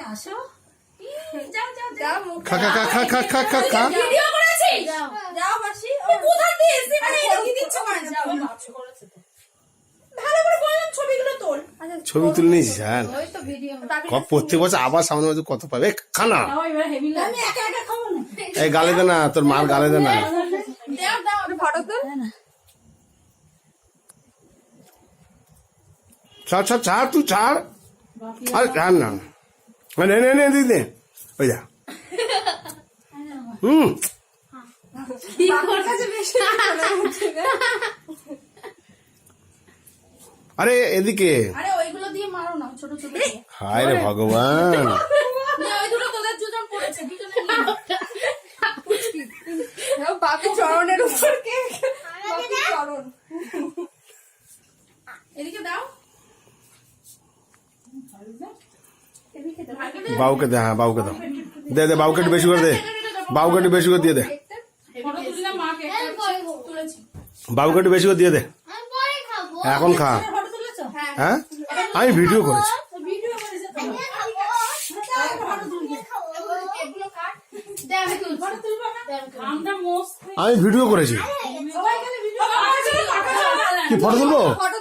আসো খা খা খা খা খা খা খা খা ভিডিও করেছি যাও মাসি ও কোথা দিয়ে এসে মানে এদিকে দিচ্ছ কেন যাও মাছু করেছে তো ভালো করে বললাম ছবিগুলো তোল ছবি তুলে নিয়েছিস হ্যাঁ ওই তো ভিডিও প্রত্যেক বছর আবার সামনে বছর কত পাবে খানা দাও এবার হেভি লাগে আমি একা একা খাবো না এই গালে দে না তোর মার গালে দে না দাও দাও ফটো তুল ছাড় ছাড় ছাড় তুই ছাড় আরে ছাড় না নে নে নে দিদি ওই যা আরে এদিকে আরে ওইগুলো দিয়ে মারো না ছোট ছোট হায় রে ভগবান না ওই দুটো তোদের দুজন পড়েছে দুজনে নিয়ে বাপু চরণের উপর কে বাপু চরণ এদিকে দাও বাউকে দে হ্যাঁ বাউকে দাও দে দে বাউকে একটু বেশি করে দে বাউকে একটু বেশি করে দিয়ে দে ফটো তুললাম মাকে তুলেছি বাউকে একটু বেশি করে দিয়ে দে এখন খা ফটো তুলেছো হ্যাঁ হ্যাঁ আমি ভিডিও করেছি ভিডিও করেছে তো ফটো তুলবে এগুলো কাট দে আমি তুলবো ফটো তুলবো না আমরা মোস্ট আমি ভিডিও করেছি সবাই খালি ভিডিও কি ফটো তুলবো ফটো